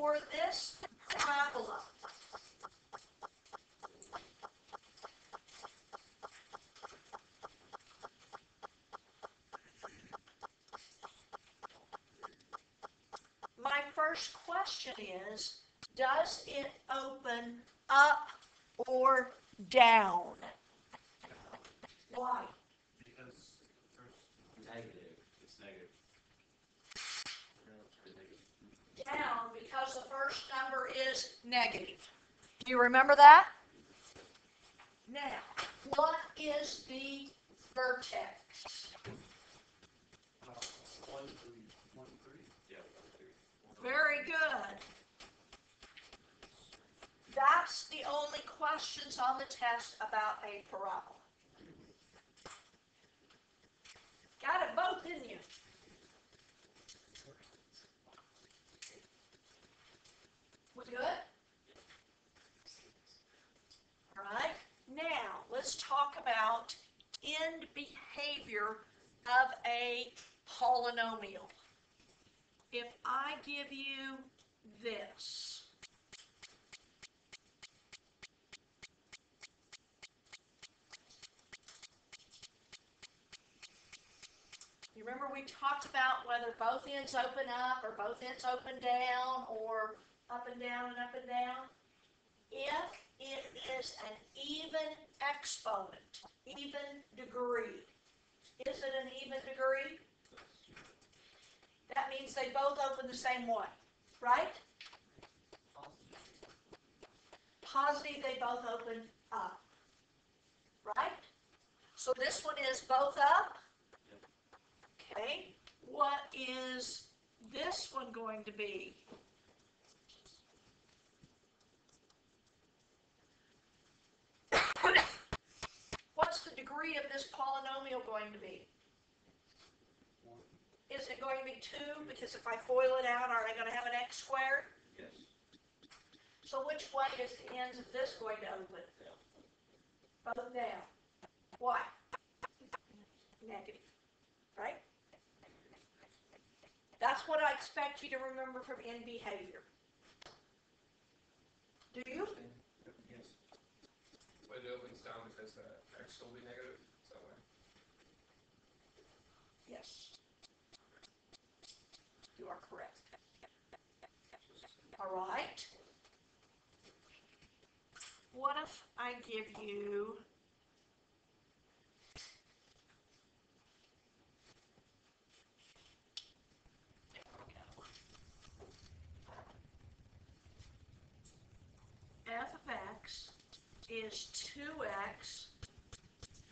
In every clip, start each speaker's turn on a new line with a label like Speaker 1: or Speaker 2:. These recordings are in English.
Speaker 1: for this parabola, my first question is, does it open up or down? Why?
Speaker 2: Because first negative, it's negative.
Speaker 1: Down because the first number is negative. Do you remember that? Now, what is the vertex?
Speaker 2: 1, 3, 1, 3. Yeah, 1, 3.
Speaker 1: Very good. That's the only questions on the test about a parabola. Got it both, didn't you? We good? All right. Now, let's talk about end behavior of a polynomial. If I give you this, you remember we talked about whether both ends open up or both ends open down or up and down and up and down? If it is an even exponent, even degree, is it an even degree? That means they both open the same way, right? Positive, they both open up, right? So this one is both up. Okay, what is this one going to be? What's the degree of this polynomial going to be? Is it going to be 2? Because if I FOIL it out, are I going to have an x squared?
Speaker 2: Yes.
Speaker 1: So which way is the ends of this going to open? Both down. Why? Negative. Right? That's what I expect you to remember from end behavior. Do you?
Speaker 2: Yes.
Speaker 3: But it opens down because x will be negative. Is that way?
Speaker 1: Yes. You are correct. All right. What if I give you f of x is 2x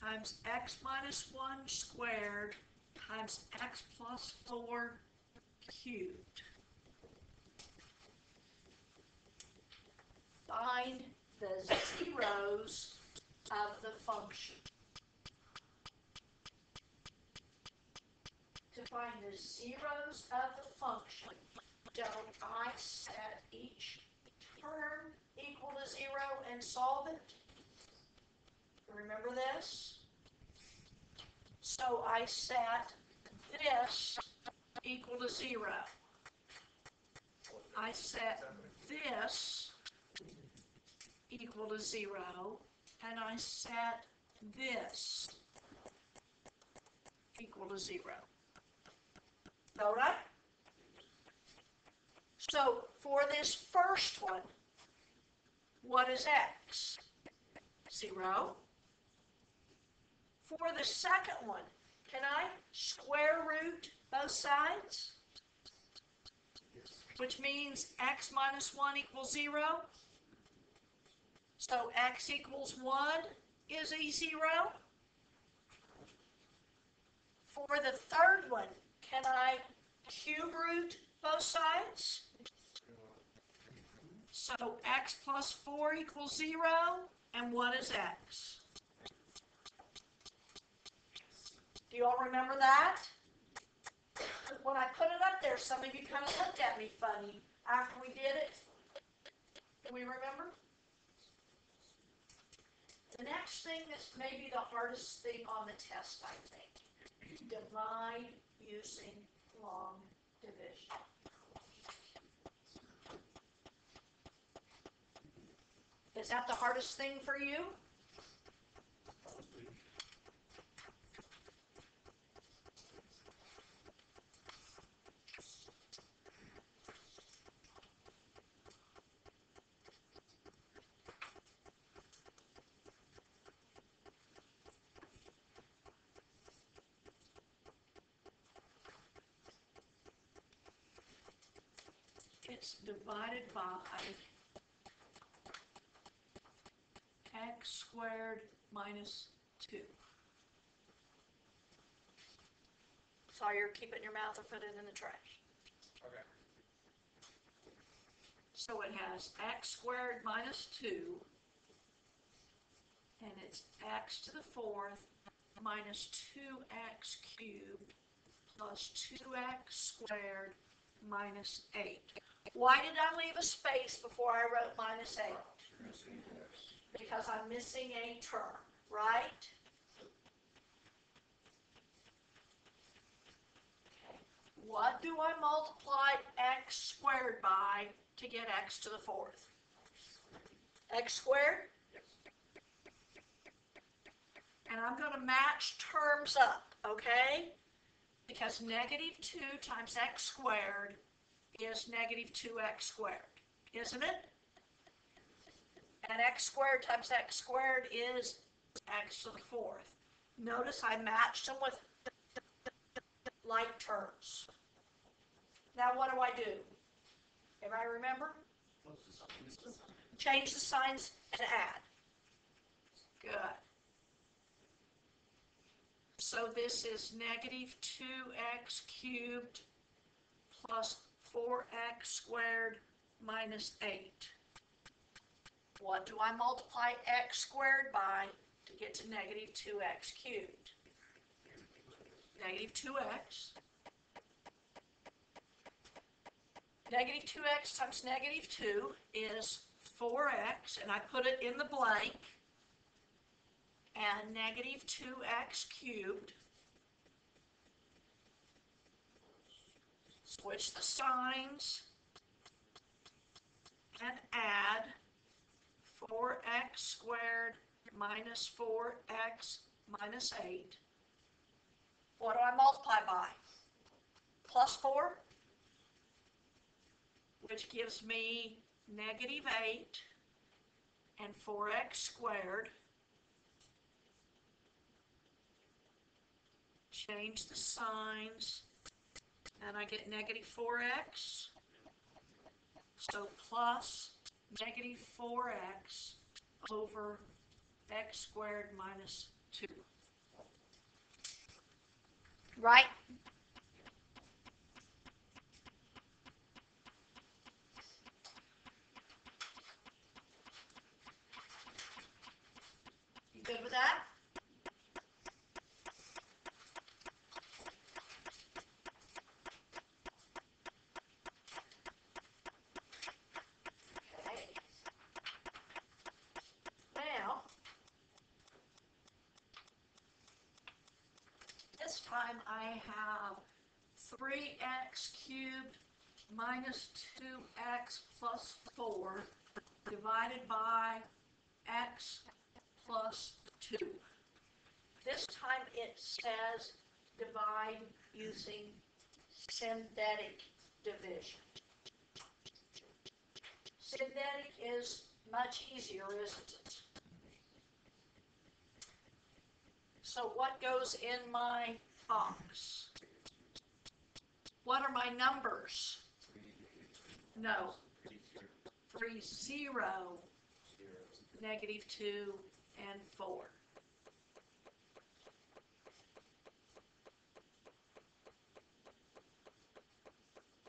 Speaker 1: times x minus 1 squared times x plus 4 cubed. Find the zeros of the function. To find the zeros of the function, don't I set each term equal to 0 and solve it? Remember this? So I set this equal to 0. I set this equal to 0, and I set this equal to 0. All right? So for this first one, what is x? 0. For the second one, can I square root both sides? Which means x minus 1 equals 0. So x equals 1 is a 0. For the third one, can I cube root both sides? So x plus 4 equals 0. And what is x? Do you all remember that? When I put it up there, some of you kind of looked at me funny after we did it. Do we remember? The next thing that's maybe the hardest thing on the test, I think. Divide using long division. Is that the hardest thing for you? It's divided by x squared minus 2. So you're keeping your mouth or put it in the trash.
Speaker 3: Okay.
Speaker 1: So it has x squared minus 2, and it's x to the 4th minus 2x cubed plus 2x squared minus 8. Why did I leave a space before I wrote minus 8? Because I'm missing a term, right? Okay. What do I multiply x squared by to get x to the 4th? X squared? And I'm going to match terms up, okay? Because negative 2 times x squared is negative 2x squared, isn't it? And x squared times x squared is x to the 4th. Notice I matched them with like terms. Now what do I do? Everybody remember? Change the signs and add. Good. So this is negative 2x cubed plus 4x squared minus 8. What do I multiply x squared by to get to negative 2x cubed? Negative 2x. Negative 2x times negative 2 is 4x, and I put it in the blank. And negative 2x cubed. Switch the signs and add 4x squared minus 4x minus 8. What do I multiply by? Plus 4, which gives me negative 8 and 4x squared. Change the signs, and I get negative 4x. So plus negative 4x over x squared minus 2. Right? You good with that? Okay. Now, this time I have 3x cubed minus 2x plus 4 divided by x plus 2. This time it says divide using synthetic division. Synthetic is much easier, isn't it? So what goes in my box? What are my numbers? No. 3, 0, negative 2, and 4.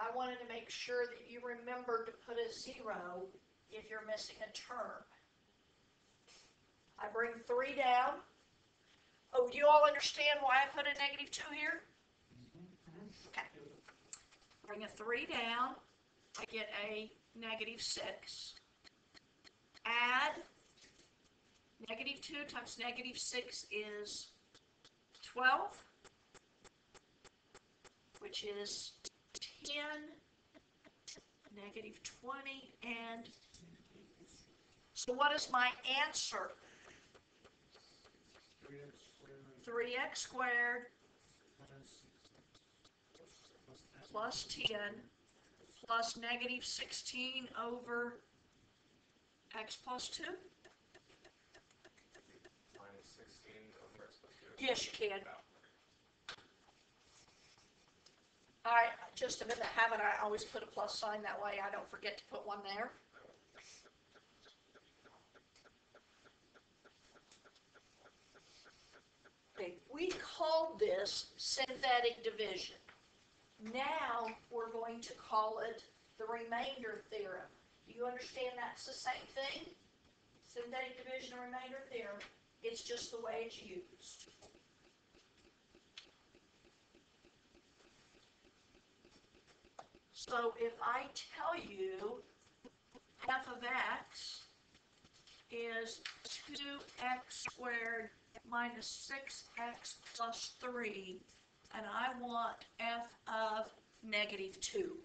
Speaker 1: I wanted to make sure that you remember to put a 0 if you're missing a term. I bring 3 down. Oh, do you all understand why I put a negative 2 here? Okay. Bring a 3 down. I get a negative 6. Add negative 2 times negative 6 is 12, which is 10, negative 20, and So what is my answer? 3x squared plus 10 plus negative 16 over x plus 2?
Speaker 3: Minus 16 over x plus 2.
Speaker 1: Yes, you can. I just a minute habit, I always put a plus sign, that way I don't forget to put one there. Okay, we call this synthetic division. Now we're going to call it the remainder theorem. Do you understand that's the same thing? Synthetic division and remainder theorem. It's just the way it's used. So if I tell you f of x is 2x squared minus 6x plus 3, and I want f of negative 2.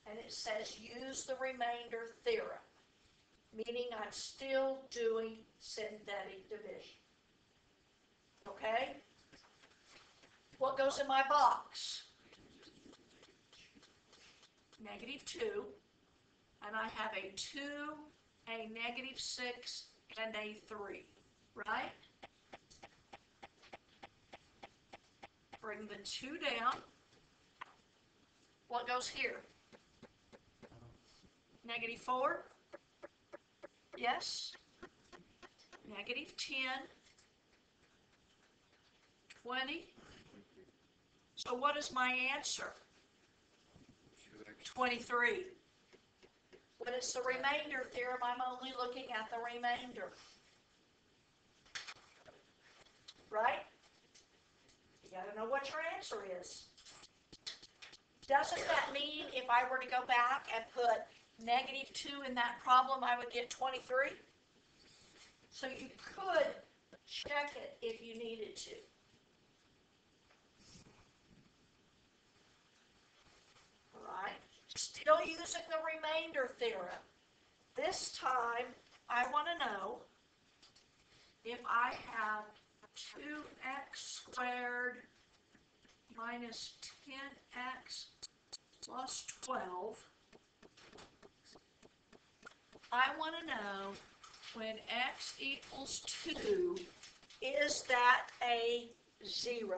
Speaker 1: And it says use the remainder theorem, meaning I'm still doing synthetic division. Okay? What goes in my box? Negative 2, and I have a 2, a negative 6, and a 3, right? Bring the 2 down. What goes here? Negative 4? Yes? Negative 10, 20. So what is my answer? 23. When it's the remainder theorem, I'm only looking at the remainder. Right? You gotta know what your answer is. Doesn't that mean if I were to go back and put negative 2 in that problem, I would get 23? So you could check it if you needed to. Alright? Still using the remainder theorem. This time, I want to know if I have 2x squared minus 10x plus 12. I want to know when x equals 2, is that a 0?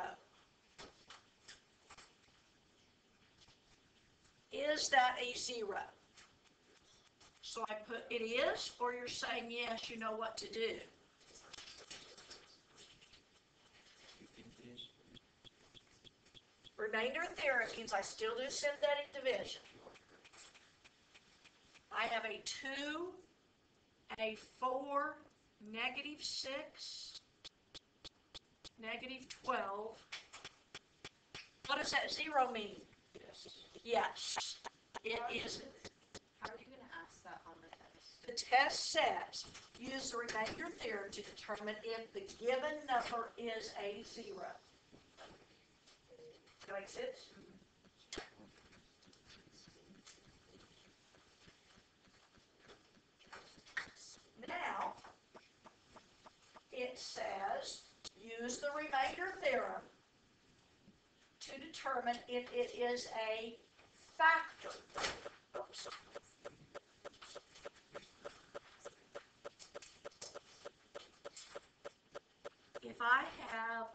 Speaker 1: Is that a 0? So I put it is, or you're saying yes, you know what to do. Remainder theorem means I still do synthetic division. I have a 2, a 4, negative 6, negative 12. What does that 0 mean? Yes, it is.
Speaker 4: How are you going to ask that on the test?
Speaker 1: The test says, use the remainder theorem to determine if the given number is a 0. Does that make sense? Now, it says, use the remainder theorem to determine if it is a factor. Oops. If I have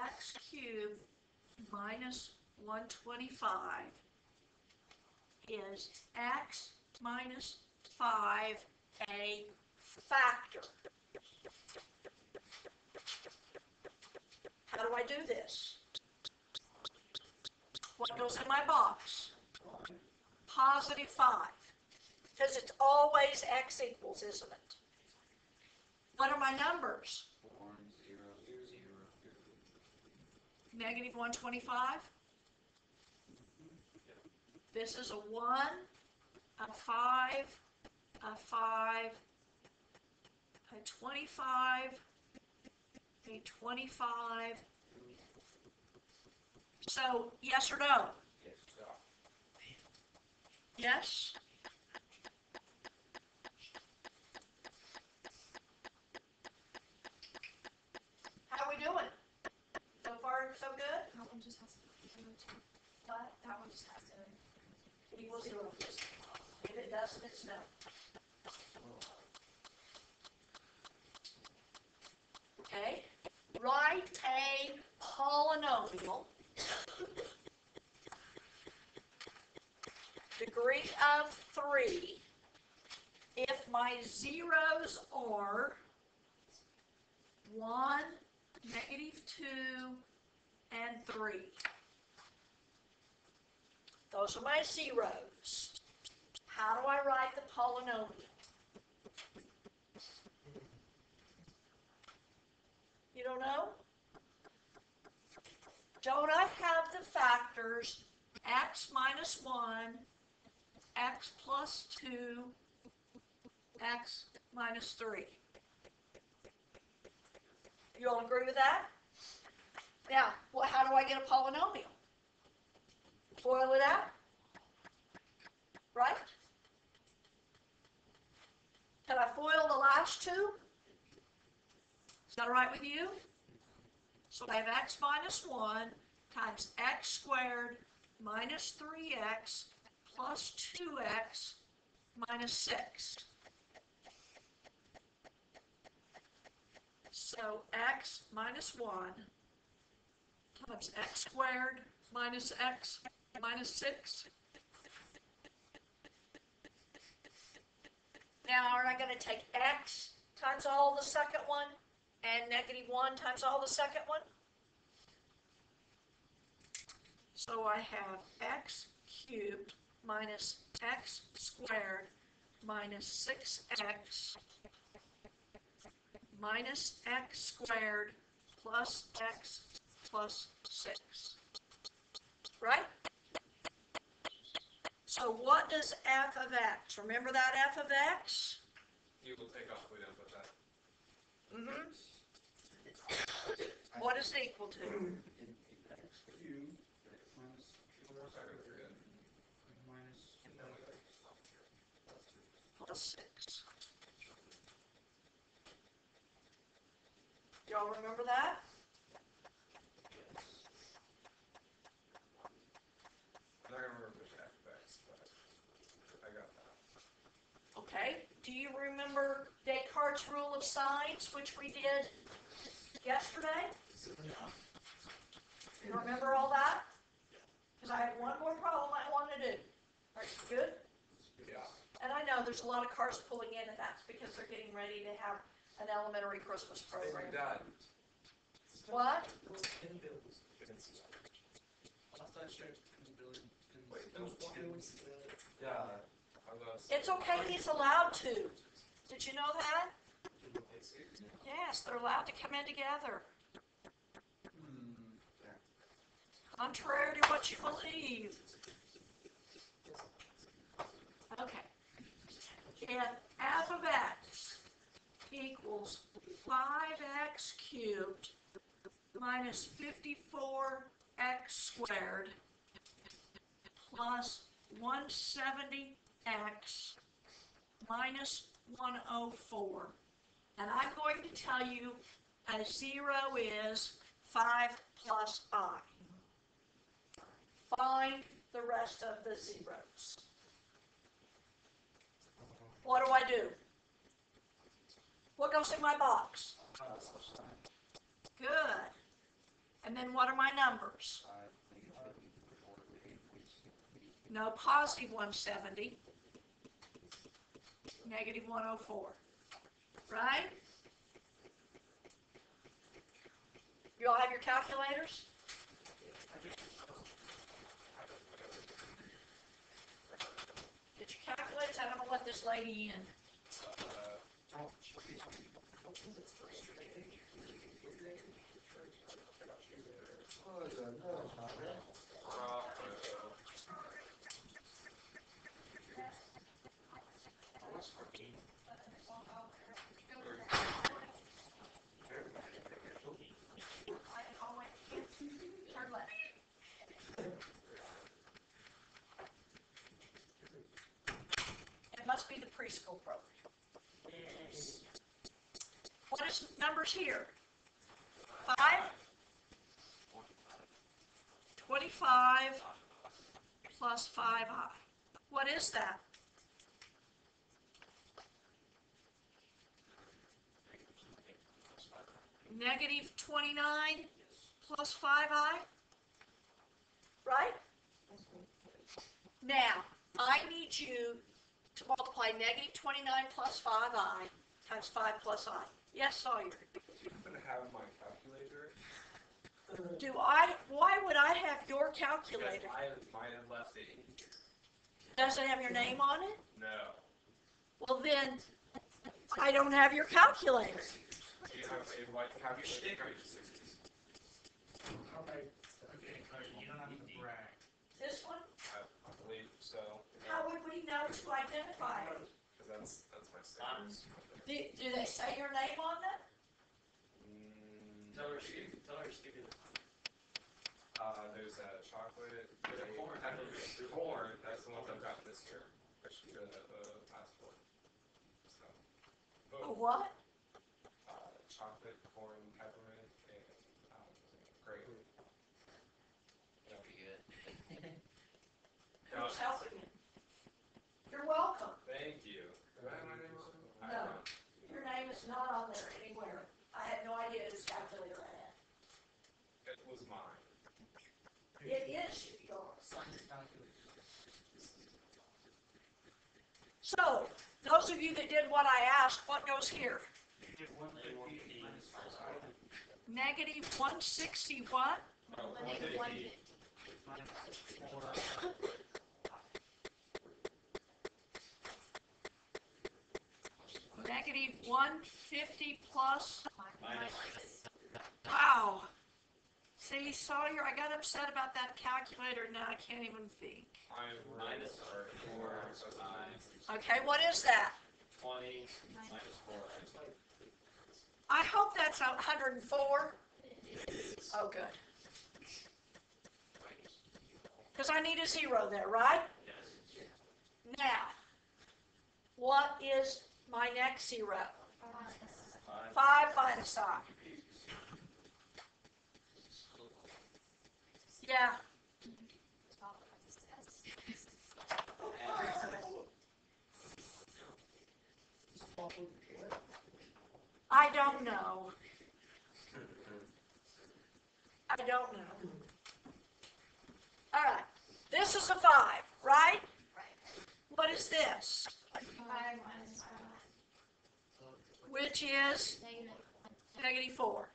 Speaker 1: x cubed minus 125, is x minus 5 a factor? How do I do this? What goes in my box? Positive 5. Because it's always x equals, isn't it? What are my numbers?
Speaker 2: 4, 0, 0, 0.
Speaker 1: Negative 125. This is a 1, a 5, a 5, a 25, a 25. So, yes or no?
Speaker 2: Yes.
Speaker 1: Yes? equals 0. If it doesn't, it's no. Okay? Write a polynomial, degree of 3, if my zeros are 1, -2, and 3. Those are my zeros. How do I write the polynomial? You don't know? Don't I have the factors x minus 1, x plus 2, x minus 3? You all agree with that? Now, well, how do I get a polynomial? Boil it out, right? Can I FOIL the last two? Is that all right with you? So I have x minus 1 times x squared minus 3x plus 2x minus 6. So x minus 1 times x squared minus x minus 6. Now, are I going to take x times all the second one and -1 times all the second one? So I have x cubed minus x squared minus 6x minus x squared plus x plus 6. Right? So what does f of x? Remember that f of x?
Speaker 3: You will take off, we don't put that.
Speaker 1: Mm-hmm. What is it equal to?
Speaker 2: X cubed minus
Speaker 1: Plus 6. Y'all remember that?
Speaker 3: I'm not gonna remember which aspects, but I got that.
Speaker 1: Okay. Do you remember Descartes' rule of signs, which we did yesterday? You remember all that? Because I have one more problem I want to do. Are you good?
Speaker 3: Yeah.
Speaker 1: And I know there's a lot of cars pulling in, and that's because they're getting ready to have an elementary Christmas program.
Speaker 3: Dad.
Speaker 1: What?
Speaker 3: Wait, no. Yeah.
Speaker 1: It's okay, he's allowed to. Did you know that? Yes, they're allowed to come in together. Contrary to what you believe. Okay. If f of x equals 5x cubed minus 54x squared plus 170x minus 104. And I'm going to tell you a 0 is 5 plus I. Find the rest of the zeros. What do I do? What goes in my box? Good. And then what are my numbers? No, positive 170, negative 104. Right? You all have your calculators? Get your calculators. I'm going to let this lady in. Turn left. It must be the preschool program. What is numbers here? 5? 25 plus 5i. What is that? Negative 29 plus 5i, right? Now, I need you to multiply negative 29 plus 5i times 5 plus I. Yes, Sawyer?
Speaker 3: I'm gonna have my calculator.
Speaker 1: Why would I have your
Speaker 3: Because
Speaker 1: calculator?
Speaker 3: mine is left in.
Speaker 1: Does it have your name on it?
Speaker 3: No.
Speaker 1: Well then, I don't have your calculator.
Speaker 3: Do you have a white calculator?
Speaker 2: You don't have to brag.
Speaker 1: This one?
Speaker 3: I believe so.
Speaker 1: How would we know to identify it?
Speaker 3: Because that's my standards.
Speaker 1: Do they say your name on it?
Speaker 2: Tell her Steve.
Speaker 3: There's a chocolate. The corn. That's the ones I've got this year. Actually, the passport. So.
Speaker 1: A what?
Speaker 3: Chocolate, corn, peppermint, and grape.
Speaker 2: That'll be good.
Speaker 1: Who's helping you? You're welcome.
Speaker 3: Thank you. Do I have my name on it?
Speaker 1: No, your name is not on there anywhere. I had no idea whose calculator I had.
Speaker 3: It was mine.
Speaker 1: It is yours. So, those of you that did what I asked, what goes here? Negative 161.
Speaker 4: Negative 150.
Speaker 1: Negative 150 plus.
Speaker 4: Minus.
Speaker 1: Wow. See, Sawyer, I got upset about that calculator, now I can't even think.
Speaker 3: I'm
Speaker 2: Minus 4, so 9,
Speaker 1: Okay, what is that?
Speaker 2: 20, minus 4.
Speaker 1: I hope that's 104. Oh, good. Because I need a 0 there, right?
Speaker 2: Yes.
Speaker 1: Now, what is my next 0?
Speaker 2: 5.
Speaker 1: 5 minus I. Yeah. I don't know. I don't know. All right. This is a 5, right? What is this?
Speaker 4: 5 minus 5.
Speaker 1: Which is
Speaker 4: Negative
Speaker 1: negative 4.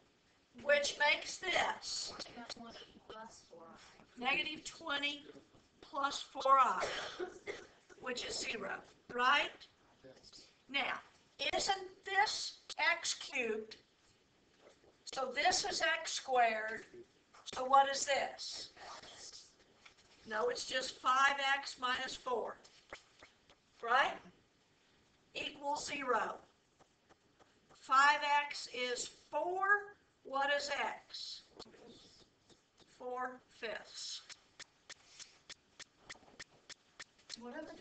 Speaker 1: Which makes this
Speaker 4: 20 plus 4.
Speaker 1: negative 20 plus 4i, which is 0, right? Now, isn't this x cubed? So this is x squared. So what is this? No, it's just 5x minus 4, right? Equals 0. 5x is 4. What is x? 4/5.
Speaker 4: What are the